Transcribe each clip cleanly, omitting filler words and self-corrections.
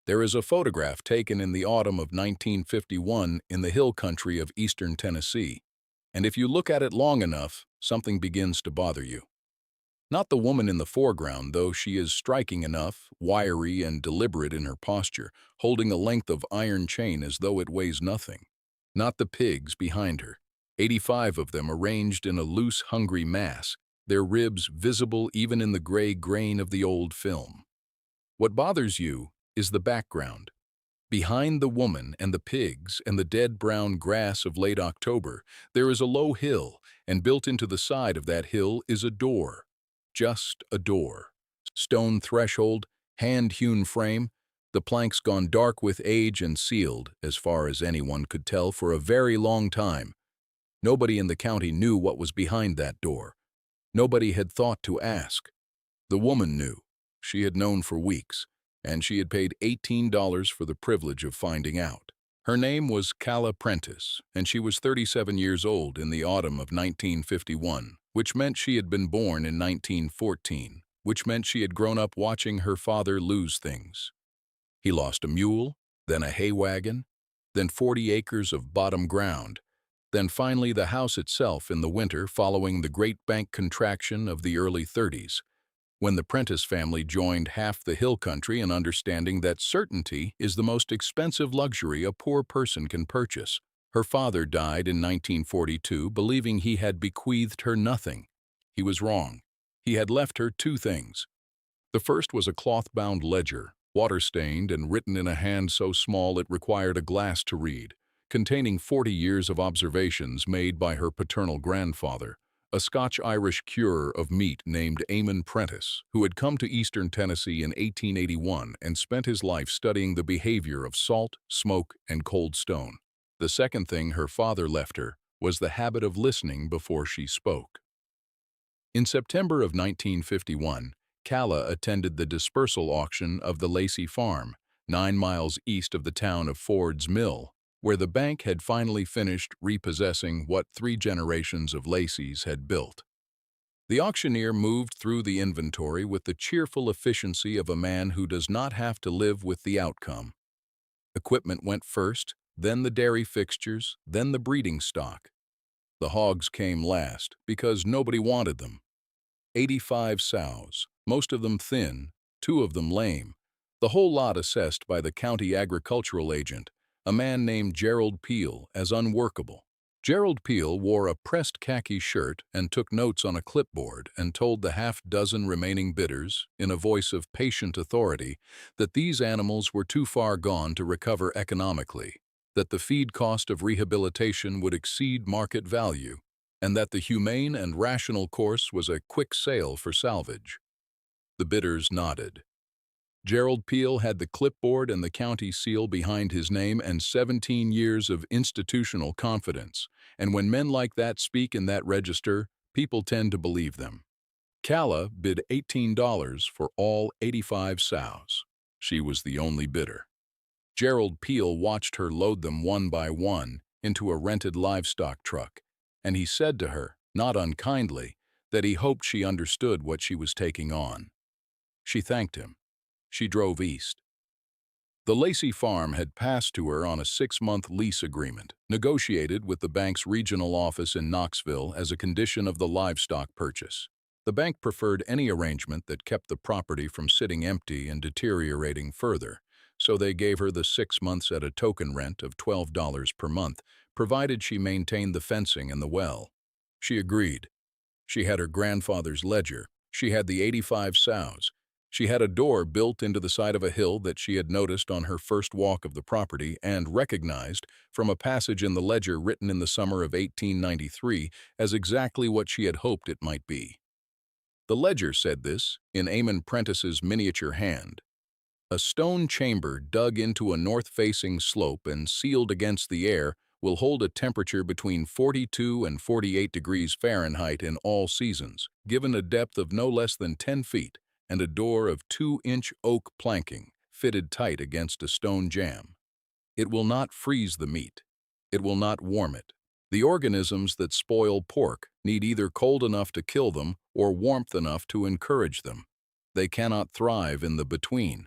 There is a photograph taken in the autumn of 1951 in the hill country of eastern Tennessee, and if you look at it long enough, something begins to bother you. Not the woman in the foreground, though she is striking enough, wiry and deliberate in her posture, holding a length of iron chain as though it weighs nothing. Not the pigs behind her, 85 of them arranged in a loose, hungry mass, their ribs visible even in the gray grain of the old film. What bothers you is the background. Behind the woman and the pigs and the dead brown grass of late October, there is a low hill, and built into the side of that hill is a door. Just a door. Stone threshold, hand-hewn frame, the planks gone dark with age and sealed, as far as anyone could tell, for a very long time. Nobody in the county knew what was behind that door. Nobody had thought to ask. The woman knew. She had known for weeks, and she had paid $18 for the privilege of finding out. Her name was Calla Prentice, and she was 37 years old in the autumn of 1951, which meant she had been born in 1914, which meant she had grown up watching her father lose things. He lost a mule, then a hay wagon, then 40 acres of bottom ground, then finally the house itself in the winter following the great bank contraction of the early 30s, when the Prentice family joined half the hill country in understanding that certainty is the most expensive luxury a poor person can purchase. Her father died in 1942, believing he had bequeathed her nothing. He was wrong. He had left her two things. The first was a cloth-bound ledger, water-stained and written in a hand so small it required a glass to read, containing 40 years of observations made by her paternal grandfather, a Scotch-Irish curer of meat named Amon Prentice, who had come to eastern Tennessee in 1881 and spent his life studying the behavior of salt, smoke, and cold stone. The second thing her father left her was the habit of listening before she spoke. In September of 1951, Calla attended the dispersal auction of the Lacey Farm, 9 miles east of the town of Ford's Mill, where the bank had finally finished repossessing what 3 generations of Lacey's had built. The auctioneer moved through the inventory with the cheerful efficiency of a man who does not have to live with the outcome. Equipment went first, then the dairy fixtures, then the breeding stock. The hogs came last because nobody wanted them. 85 sows, most of them thin, 2 of them lame, the whole lot assessed by the county agricultural agent, a man named Gerald Peel, as unworkable. Gerald Peel wore a pressed khaki shirt and took notes on a clipboard and told the half-dozen remaining bidders, in a voice of patient authority, that these animals were too far gone to recover economically, that the feed cost of rehabilitation would exceed market value, and that the humane and rational course was a quick sale for salvage. The bidders nodded. Gerald Peel had the clipboard and the county seal behind his name and 17 years of institutional confidence, and when men like that speak in that register, people tend to believe them. Calla bid $18 for all 85 sows. She was the only bidder. Gerald Peel watched her load them one by one into a rented livestock truck, and he said to her, not unkindly, that he hoped she understood what she was taking on. She thanked him. She drove east. The Lacey farm had passed to her on a 6-month lease agreement, negotiated with the bank's regional office in Knoxville as a condition of the livestock purchase. The bank preferred any arrangement that kept the property from sitting empty and deteriorating further, so they gave her the 6 months at a token rent of $12 per month, provided she maintained the fencing and the well. She agreed. She had her grandfather's ledger. She had the 85 sows. She had a door built into the side of a hill that she had noticed on her first walk of the property and recognized from a passage in the ledger written in the summer of 1893 as exactly what she had hoped it might be. The ledger said this in Amon Prentice's miniature hand. A stone chamber dug into a north-facing slope and sealed against the air will hold a temperature between 42 and 48 degrees Fahrenheit in all seasons, given a depth of no less than 10 feet, and a door of 2-inch oak planking, fitted tight against a stone jamb. It will not freeze the meat. It will not warm it. The organisms that spoil pork need either cold enough to kill them or warmth enough to encourage them. They cannot thrive in the between.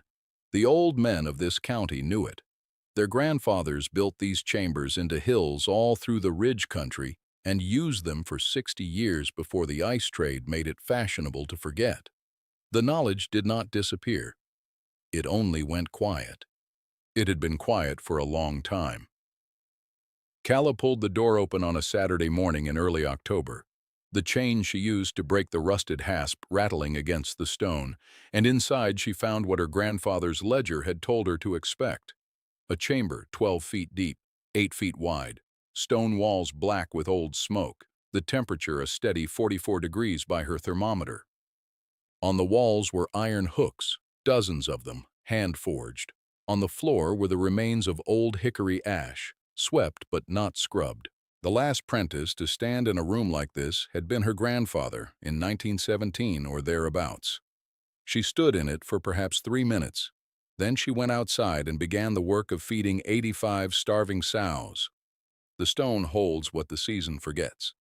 The old men of this county knew it. Their grandfathers built these chambers into hills all through the ridge country and used them for 60 years before the ice trade made it fashionable to forget. The knowledge did not disappear. It only went quiet. It had been quiet for a long time. Calla pulled the door open on a Saturday morning in early October, the chain she used to break the rusted hasp rattling against the stone, and inside she found what her grandfather's ledger had told her to expect. A chamber 12 feet deep, 8 feet wide, stone walls black with old smoke, the temperature a steady 44 degrees by her thermometer. On the walls were iron hooks, dozens of them, hand-forged. On the floor were the remains of old hickory ash, swept but not scrubbed. The last prentice to stand in a room like this had been her grandfather in 1917 or thereabouts. She stood in it for perhaps 3 minutes. Then she went outside and began the work of feeding 85 starving sows. The stone holds what the season forgets.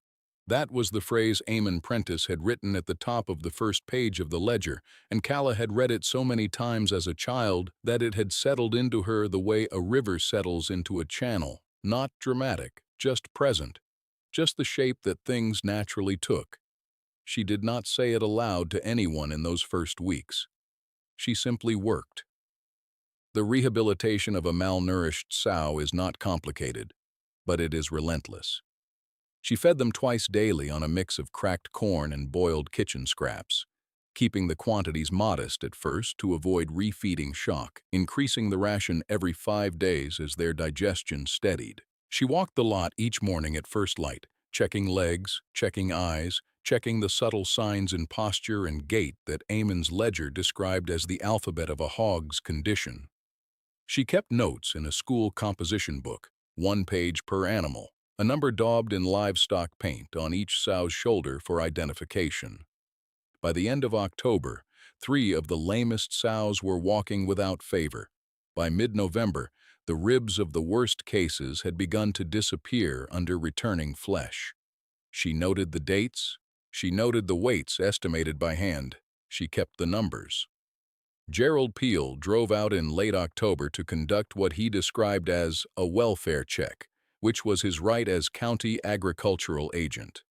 That was the phrase Eamon Prentice had written at the top of the first page of the ledger, and Calla had read it so many times as a child that it had settled into her the way a river settles into a channel, not dramatic, just present, just the shape that things naturally took. She did not say it aloud to anyone in those first weeks. She simply worked. The rehabilitation of a malnourished sow is not complicated, but it is relentless. She fed them twice daily on a mix of cracked corn and boiled kitchen scraps, keeping the quantities modest at first to avoid refeeding shock, increasing the ration every 5 days as their digestion steadied. She walked the lot each morning at first light, checking legs, checking eyes, checking the subtle signs in posture and gait that Eamon's ledger described as the alphabet of a hog's condition. She kept notes in a school composition book, 1 page per animal, a number daubed in livestock paint on each sow's shoulder for identification. By the end of October, 3 of the lamest sows were walking without favor. By mid-November, the ribs of the worst cases had begun to disappear under returning flesh. She noted the dates. She noted the weights estimated by hand. She kept the numbers. Gerald Peel drove out in late October to conduct what he described as a welfare check, which was his right as county agricultural agent.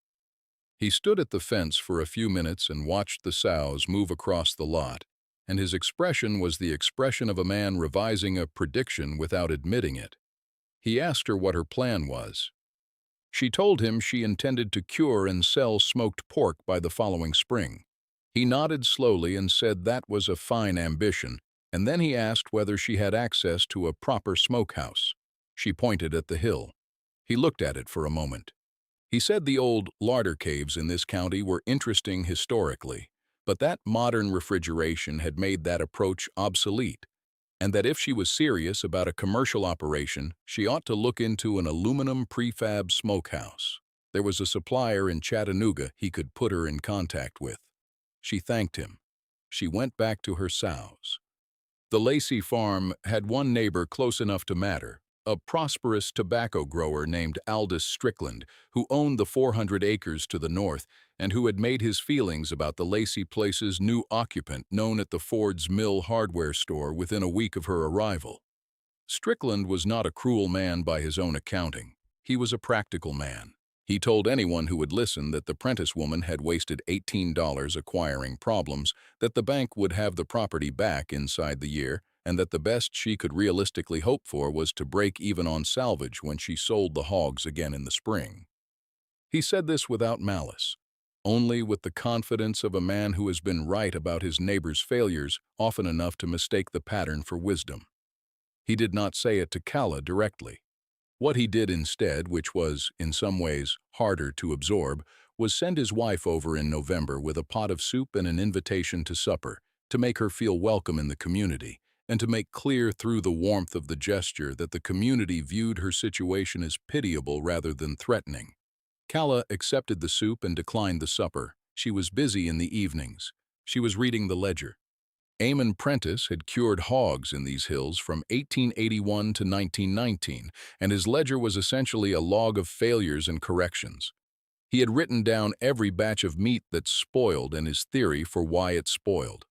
He stood at the fence for a few minutes and watched the sows move across the lot, and his expression was the expression of a man revising a prediction without admitting it. He asked her what her plan was. She told him she intended to cure and sell smoked pork by the following spring. He nodded slowly and said that was a fine ambition, and then he asked whether she had access to a proper smokehouse. She pointed at the hill. He looked at it for a moment. He said the old larder caves in this county were interesting historically, but that modern refrigeration had made that approach obsolete, and that if she was serious about a commercial operation, she ought to look into an aluminum prefab smokehouse. There was a supplier in Chattanooga he could put her in contact with. She thanked him. She went back to her sows. The Lacey farm had one neighbor close enough to matter, a prosperous tobacco grower named Aldous Strickland, who owned the 400 acres to the north and who had made his feelings about the Lacey place's new occupant known at the Ford's Mill hardware store within a week of her arrival. Strickland was not a cruel man by his own accounting. He was a practical man. He told anyone who would listen that the Prentice woman had wasted $18 acquiring problems, that the bank would have the property back inside the year, and that the best she could realistically hope for was to break even on salvage when she sold the hogs again in the spring. He said this without malice, only with the confidence of a man who has been right about his neighbor's failures often enough to mistake the pattern for wisdom. He did not say it to Calla directly. What he did instead, which was, in some ways, harder to absorb, was send his wife over in November with a pot of soup and an invitation to supper, to make her feel welcome in the community, and to make clear through the warmth of the gesture that the community viewed her situation as pitiable rather than threatening. Calla accepted the soup and declined the supper. She was busy in the evenings. She was reading the ledger. Eamon Prentice had cured hogs in these hills from 1881 to 1919, and his ledger was essentially a log of failures and corrections. He had written down every batch of meat that spoiled and his theory for why it spoiled.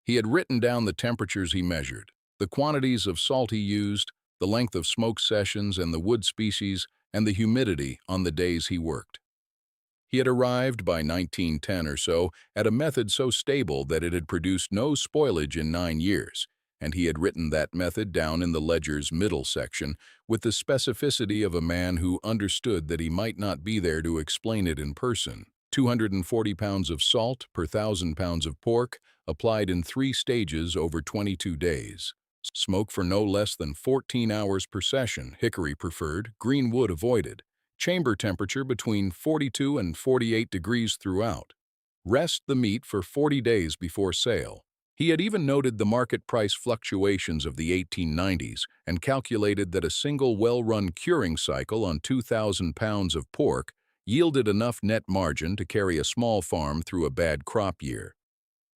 He had written down the temperatures he measured, the quantities of salt he used, the length of smoke sessions and the wood species, and the humidity on the days he worked. He had arrived by 1910 or so at a method so stable that it had produced no spoilage in 9 years, and he had written that method down in the ledger's middle section with the specificity of a man who understood that he might not be there to explain it in person. 240 pounds of salt per 1,000 pounds of pork, applied in 3 stages over 22 days. Smoke for no less than 14 hours per session, hickory preferred, green wood avoided. Chamber temperature between 42 and 48 degrees throughout. Rest the meat for 40 days before sale. He had even noted the market price fluctuations of the 1890s and calculated that a single well-run curing cycle on 2,000 pounds of pork yielded enough net margin to carry a small farm through a bad crop year.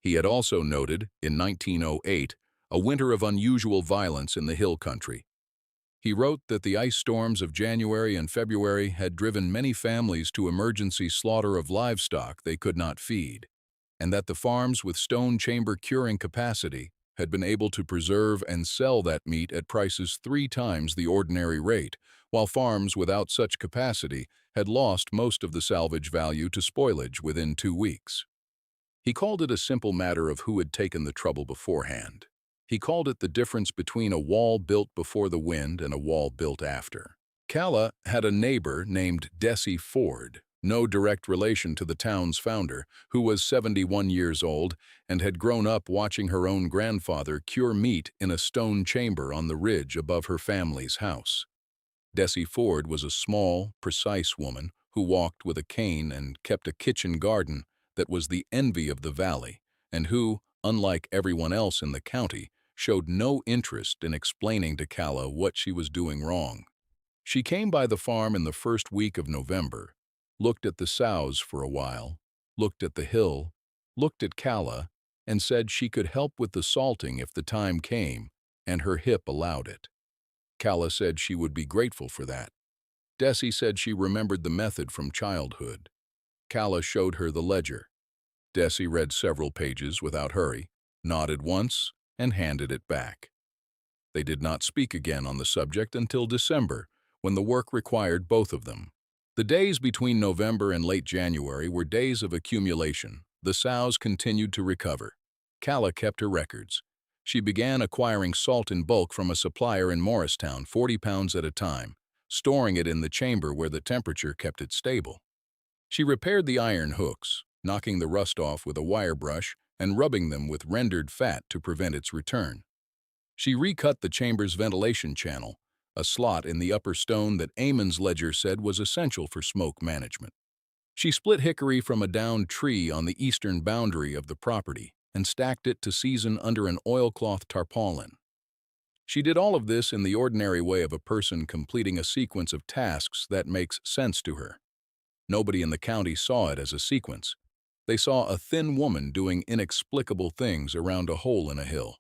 He had also noted, in 1908, a winter of unusual violence in the hill country. He wrote that the ice storms of January and February had driven many families to emergency slaughter of livestock they could not feed, and that the farms with stone chamber curing capacity had been able to preserve and sell that meat at prices 3 times the ordinary rate, while farms without such capacity had lost most of the salvage value to spoilage within 2 weeks. He called it a simple matter of who had taken the trouble beforehand. He called it the difference between a wall built before the wind and a wall built after. Calla had a neighbor named Dessie Ford, no direct relation to the town's founder, who was 71 years old and had grown up watching her own grandfather cure meat in a stone chamber on the ridge above her family's house. Dessie Ford was a small, precise woman who walked with a cane and kept a kitchen garden that was the envy of the valley, and who, unlike everyone else in the county, showed no interest in explaining to Calla what she was doing wrong. She came by the farm in the first week of November, looked at the sows for a while, looked at the hill, looked at Calla, and said she could help with the salting if the time came, and her hip allowed it. Calla said she would be grateful for that. Dessie said she remembered the method from childhood. Calla showed her the ledger. Dessie read several pages without hurry, nodded once, and handed it back. They did not speak again on the subject until December, when the work required both of them. The days between November and late January were days of accumulation. The sows continued to recover. Calla kept her records. She began acquiring salt in bulk from a supplier in Morristown, 40 pounds at a time, storing it in the chamber where the temperature kept it stable. She repaired the iron hooks, knocking the rust off with a wire brush and rubbing them with rendered fat to prevent its return. She recut the chamber's ventilation channel, a slot in the upper stone that Amon's ledger said was essential for smoke management. She split hickory from a downed tree on the eastern boundary of the property and stacked it to season under an oilcloth tarpaulin. She did all of this in the ordinary way of a person completing a sequence of tasks that makes sense to her. Nobody in the county saw it as a sequence. They saw a thin woman doing inexplicable things around a hole in a hill.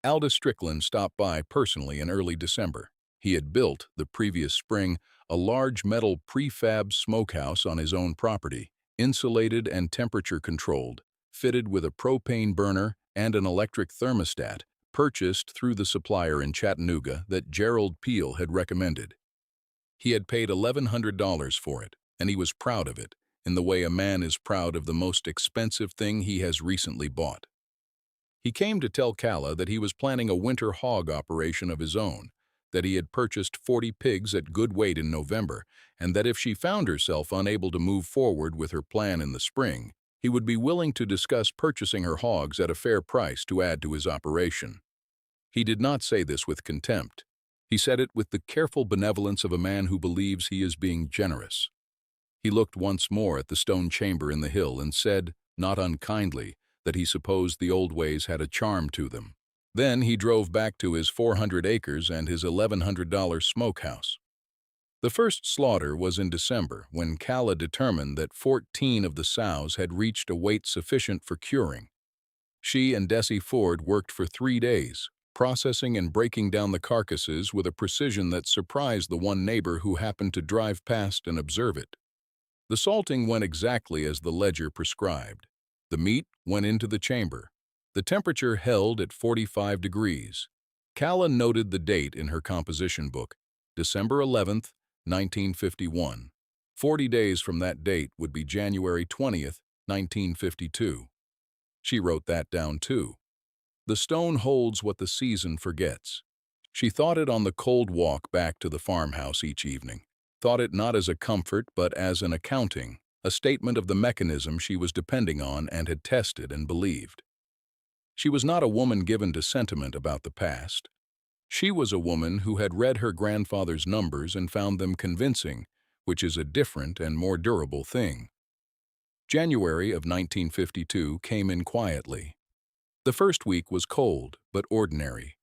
Aldous Strickland stopped by personally in early December. He had built, the previous spring, a large metal prefab smokehouse on his own property, insulated and temperature-controlled, fitted with a propane burner and an electric thermostat, purchased through the supplier in Chattanooga that Gerald Peel had recommended. He had paid $1,100 for it, and he was proud of it, in the way a man is proud of the most expensive thing he has recently bought. He came to tell Calla that he was planning a winter hog operation of his own, that he had purchased 40 pigs at good weight in November, and that if she found herself unable to move forward with her plan in the spring, he would be willing to discuss purchasing her hogs at a fair price to add to his operation. He did not say this with contempt. He said it with the careful benevolence of a man who believes he is being generous. He looked once more at the stone chamber in the hill and said, not unkindly, that he supposed the old ways had a charm to them. Then he drove back to his 400 acres and his $1,100 smokehouse. The first slaughter was in December, when Calla determined that 14 of the sows had reached a weight sufficient for curing. She and Dessie Ford worked for 3 days, processing and breaking down the carcasses with a precision that surprised the one neighbor who happened to drive past and observe it. The salting went exactly as the ledger prescribed. The meat went into the chamber. The temperature held at 45 degrees. Calla noted the date in her composition book, December 11th, 1951. 40 days from that date would be January 20th, 1952. She wrote that down too. The stone holds what the season forgets. She thought it on the cold walk back to the farmhouse each evening, thought it not as a comfort but as an accounting, a statement of the mechanism she was depending on and had tested and believed. She was not a woman given to sentiment about the past. She was a woman who had read her grandfather's numbers and found them convincing, which is a different and more durable thing. January of 1952 came in quietly. The first week was cold, but ordinary.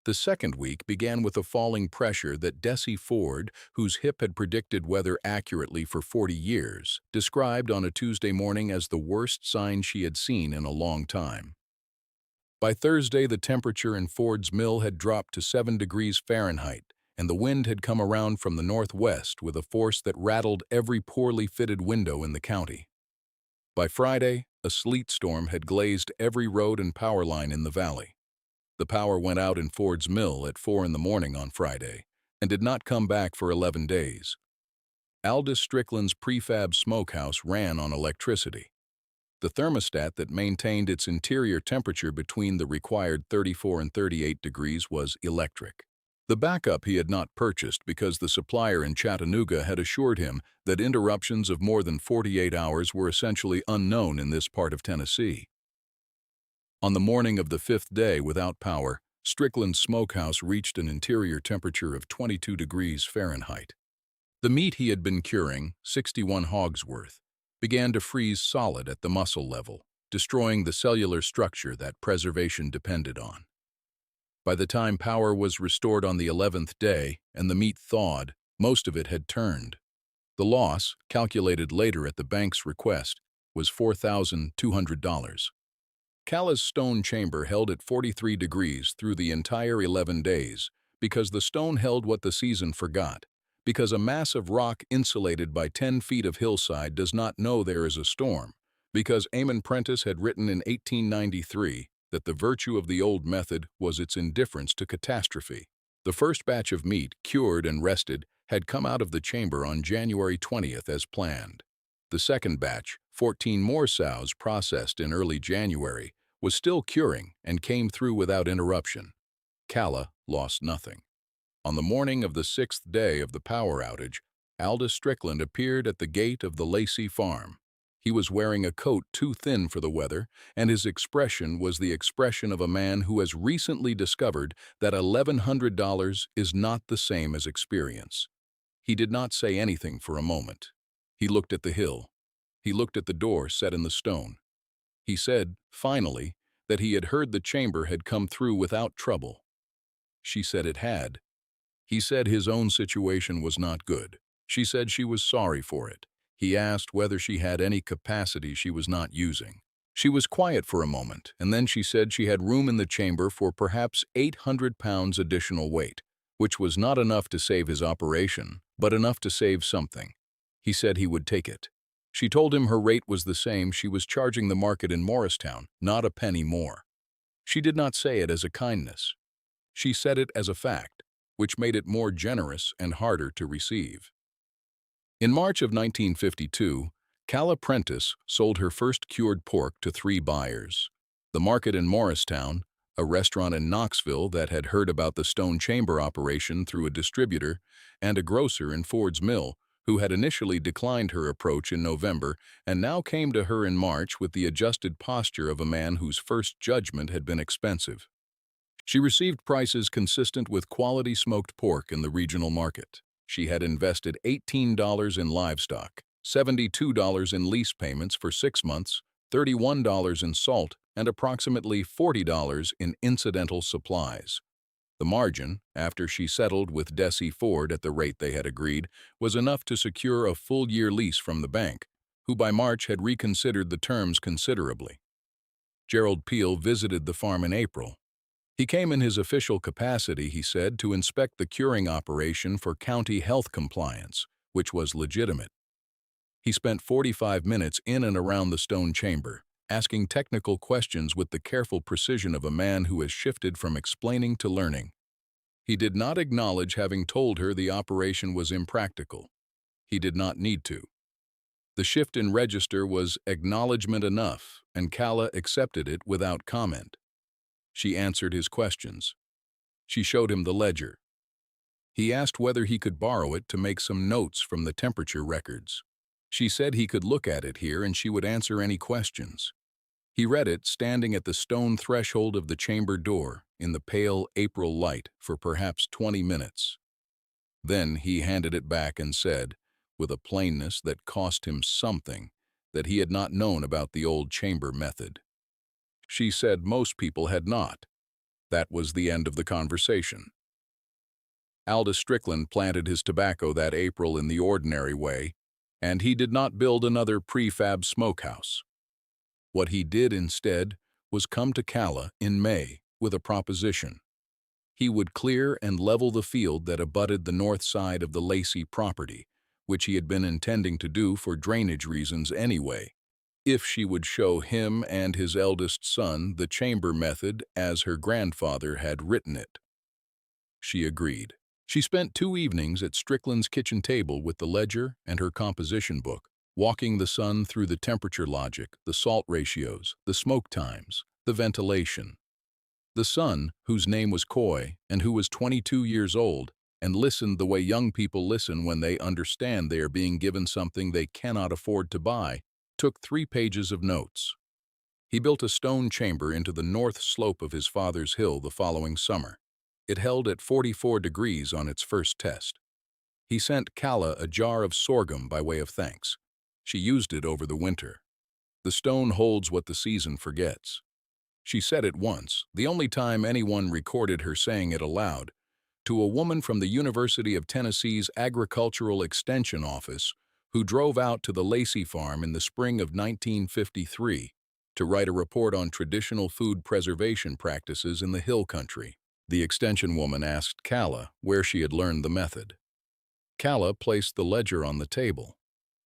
The second week began with a falling pressure that Dessie Ford, whose hip had predicted weather accurately for 40 years, described on a Tuesday morning as the worst sign she had seen in a long time. By Thursday, the temperature in Ford's mill had dropped to 7 degrees Fahrenheit, and the wind had come around from the northwest with a force that rattled every poorly fitted window in the county. By Friday, a sleet storm had glazed every road and power line in the valley. The power went out in Ford's mill at 4 in the morning on Friday and did not come back for 11 days. Aldous Strickland's prefab smokehouse ran on electricity. The thermostat that maintained its interior temperature between the required 34 and 38 degrees was electric. The backup he had not purchased because the supplier in Chattanooga had assured him that interruptions of more than 48 hours were essentially unknown in this part of Tennessee. On the morning of the 5th day without power, Strickland's smokehouse reached an interior temperature of 22 degrees Fahrenheit. The meat he had been curing, 61 hogs worth, began to freeze solid at the muscle level, destroying the cellular structure that preservation depended on. By the time power was restored on the 11th day and the meat thawed, most of it had turned. The loss, calculated later at the bank's request, was $4,200. Calla's stone chamber held at 43 degrees through the entire 11 days because the stone held what the season forgot, because a mass of rock insulated by 10 feet of hillside does not know there is a storm, because Amon Prentice had written in 1893 that the virtue of the old method was its indifference to catastrophe. The first batch of meat, cured and rested, had come out of the chamber on January 20th as planned. The second batch, 14 more sows processed in early January, was still curing and came through without interruption. Calla lost nothing. On the morning of the 6th day of the power outage, Aldous Strickland appeared at the gate of the Lacey farm. He was wearing a coat too thin for the weather, and his expression was the expression of a man who has recently discovered that $1,100 is not the same as experience. He did not say anything for a moment. He looked at the hill. He looked at the door set in the stone. He said, finally, that he had heard the chamber had come through without trouble. She said it had. He said his own situation was not good. She said she was sorry for it. He asked whether she had any capacity she was not using. She was quiet for a moment, and then she said she had room in the chamber for perhaps 800 pounds additional weight, which was not enough to save his operation, but enough to save something. He said he would take it. She told him her rate was the same she was charging the market in Morristown, not a penny more. She did not say it as a kindness. She said it as a fact, which made it more generous and harder to receive. In March of 1952, Calla Prentice sold her first cured pork to 3 buyers. The market in Morristown, a restaurant in Knoxville that had heard about the stone chamber operation through a distributor, and a grocer in Ford's Mill, who had initially declined her approach in November and now came to her in March with the adjusted posture of a man whose first judgment had been expensive. She received prices consistent with quality smoked pork in the regional market. She had invested $18 in livestock, $72 in lease payments for 6 months, $31 in salt, and approximately $40 in incidental supplies. The margin, after she settled with Dessie Ford at the rate they had agreed, was enough to secure a full-year lease from the bank, who by March had reconsidered the terms considerably. Gerald Peel visited the farm in April. He came in his official capacity, he said, to inspect the curing operation for county health compliance, which was legitimate. He spent 45 minutes in and around the stone chamber, asking technical questions with the careful precision of a man who has shifted from explaining to learning. He did not acknowledge having told her the operation was impractical. He did not need to. The shift in register was acknowledgement enough, and Calla accepted it without comment. She answered his questions. She showed him the ledger. He asked whether he could borrow it to make some notes from the temperature records. She said he could look at it here and she would answer any questions. He read it standing at the stone threshold of the chamber door in the pale April light for perhaps 20 minutes. Then he handed it back and said, with a plainness that cost him something, that he had not known about the old chamber method. She said most people had not. That was the end of the conversation. Aldous Strickland planted his tobacco that April in the ordinary way, and he did not build another prefab smokehouse. What he did instead was come to Calla in May with a proposition. He would clear and level the field that abutted the north side of the Lacey property, which he had been intending to do for drainage reasons anyway, if she would show him and his eldest son the chamber method as her grandfather had written it. She agreed. She spent 2 evenings at Strickland's kitchen table with the ledger and her composition book, walking the son through the temperature logic, the salt ratios, the smoke times, the ventilation. The son, whose name was Coy and who was 22 years old, and listened the way young people listen when they understand they are being given something they cannot afford to buy, took 3 pages of notes. He built a stone chamber into the north slope of his father's hill the following summer. It held at 44 degrees on its first test. He sent Calla a jar of sorghum by way of thanks. She used it over the winter. The stone holds what the season forgets. She said it once, the only time anyone recorded her saying it aloud, to a woman from the University of Tennessee's Agricultural Extension Office who drove out to the Lacey farm in the spring of 1953 to write a report on traditional food preservation practices in the hill country. The extension woman asked Calla where she had learned the method. Calla placed the ledger on the table.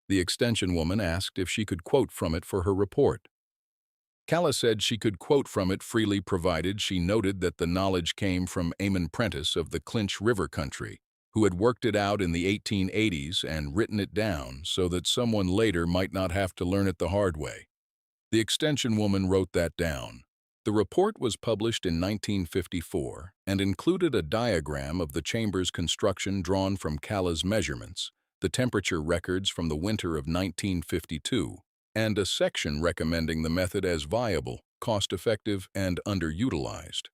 The extension woman asked if she could quote from it for her report. Calla said she could quote from it freely provided she noted that the knowledge came from Amon Prentice of the Clinch River country, who had worked it out in the 1880s and written it down so that someone later might not have to learn it the hard way. The extension woman wrote that down. The report was published in 1954 and included a diagram of the chamber's construction drawn from Calla's measurements, the temperature records from the winter of 1952, and a section recommending the method as viable, cost-effective, and underutilized.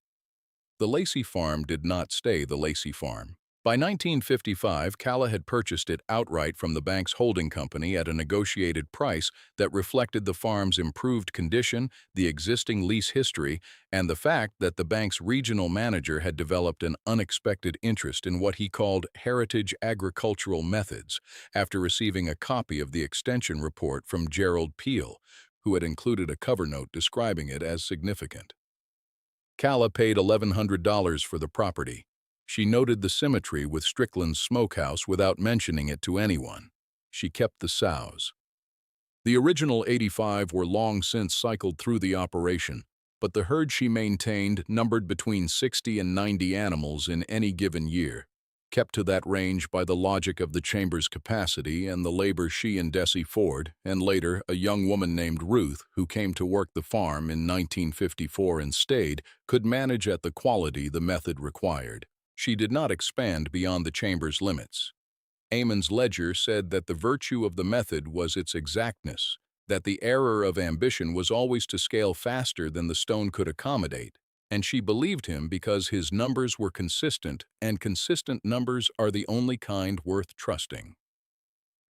The Lacey farm did not stay the Lacey farm. By 1955, Calla had purchased it outright from the bank's holding company at a negotiated price that reflected the farm's improved condition, the existing lease history, and the fact that the bank's regional manager had developed an unexpected interest in what he called heritage agricultural methods after receiving a copy of the extension report from Gerald Peel, who had included a cover note describing it as significant. Calla paid $1,100 for the property. She noted the symmetry with Strickland's Smokehouse without mentioning it to anyone. She kept the sows. The original 85 were long since cycled through the operation, but the herd she maintained numbered between 60 and 90 animals in any given year, kept to that range by the logic of the chamber's capacity and the labor she and Dessie Ford, and later a young woman named Ruth, who came to work the farm in 1954 and stayed, could manage at the quality the method required. She did not expand beyond the chamber's limits. Amon's ledger said that the virtue of the method was its exactness, that the error of ambition was always to scale faster than the stone could accommodate, and she believed him because his numbers were consistent, and consistent numbers are the only kind worth trusting.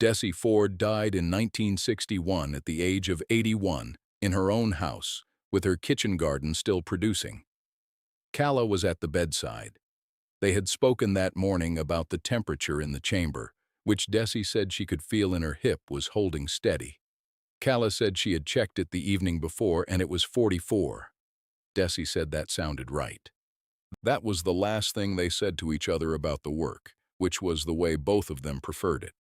Dessie Ford died in 1961 at the age of 81 in her own house, with her kitchen garden still producing. Calla was at the bedside. They had spoken that morning about the temperature in the chamber, which Dessie said she could feel in her hip was holding steady. Calla said she had checked it the evening before and it was 44. Dessie said that sounded right. That was the last thing they said to each other about the work, which was the way both of them preferred it.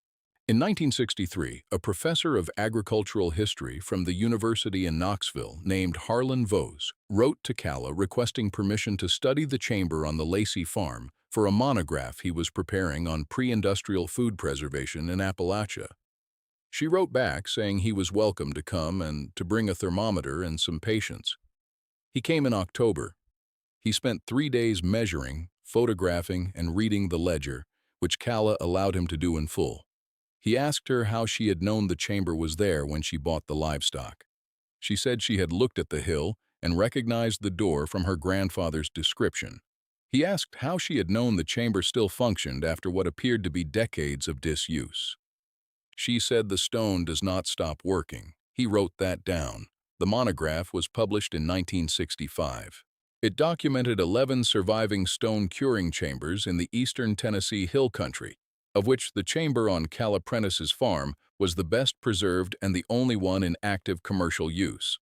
In 1963, a professor of agricultural history from the university in Knoxville named Harlan Vose wrote to Calla requesting permission to study the chamber on the Lacey farm for a monograph he was preparing on pre-industrial food preservation in Appalachia. She wrote back saying he was welcome to come and to bring a thermometer and some patience. He came in October. He spent 3 days measuring, photographing, and reading the ledger, which Calla allowed him to do in full. He asked her how she had known the chamber was there when she bought the livestock. She said she had looked at the hill and recognized the door from her grandfather's description. He asked how she had known the chamber still functioned after what appeared to be decades of disuse. She said the stone does not stop working. He wrote that down. The monograph was published in 1965. It documented 11 surviving stone curing chambers in the eastern Tennessee hill country, of which the chamber on Calla Prentice's farm was the best preserved and the only one in active commercial use.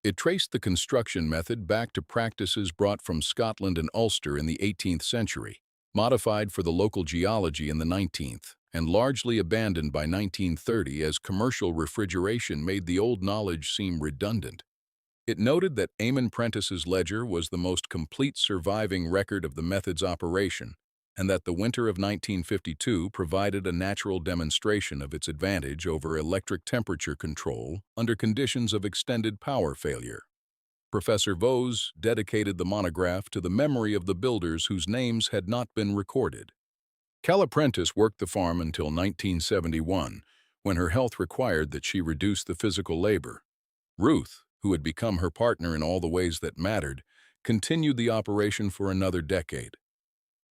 It traced the construction method back to practices brought from Scotland and Ulster in the 18th century, modified for the local geology in the 19th, and largely abandoned by 1930 as commercial refrigeration made the old knowledge seem redundant. It noted that Amon Prentice's ledger was the most complete surviving record of the method's operation, and that the winter of 1952 provided a natural demonstration of its advantage over electric temperature control under conditions of extended power failure. Professor Vose dedicated the monograph to the memory of the builders whose names had not been recorded. Calla Prentice worked the farm until 1971, when her health required that she reduce the physical labor. Ruth, who had become her partner in all the ways that mattered, continued the operation for another decade.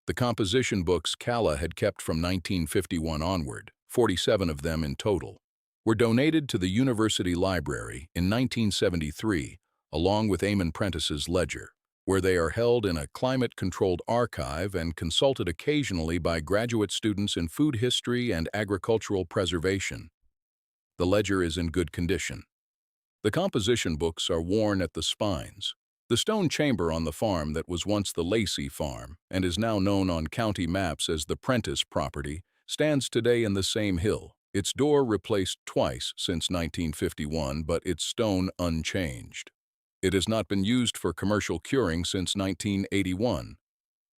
The composition books Calla had kept from 1951 onward, 47 of them in total, were donated to the university library in 1973, along with Amon Prentice's ledger, where they are held in a climate-controlled archive and consulted occasionally by graduate students in food history and agricultural preservation. The ledger is in good condition. The composition books are worn at the spines. The stone chamber on the farm that was once the Lacey farm and is now known on county maps as the Prentice property stands today in the same hill, its door replaced twice since 1951, but its stone unchanged. It has not been used for commercial curing since 1981.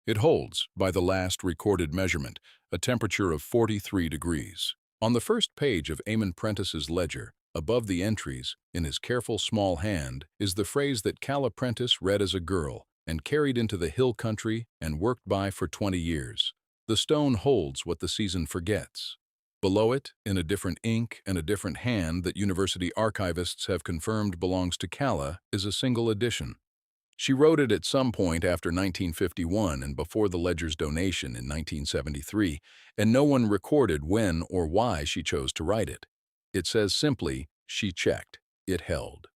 It holds, by the last recorded measurement, a temperature of 43 degrees. On the first page of Amon Prentice's ledger, above the entries, in his careful small hand, is the phrase that Calla Prentice read as a girl and carried into the hill country and worked by for 20 years. The stone holds what the season forgets. Below it, in a different ink and a different hand that university archivists have confirmed belongs to Calla, is a single edition. She wrote it at some point after 1951 and before the ledger's donation in 1973, and no one recorded when or why she chose to write it. It says simply, she checked. It held.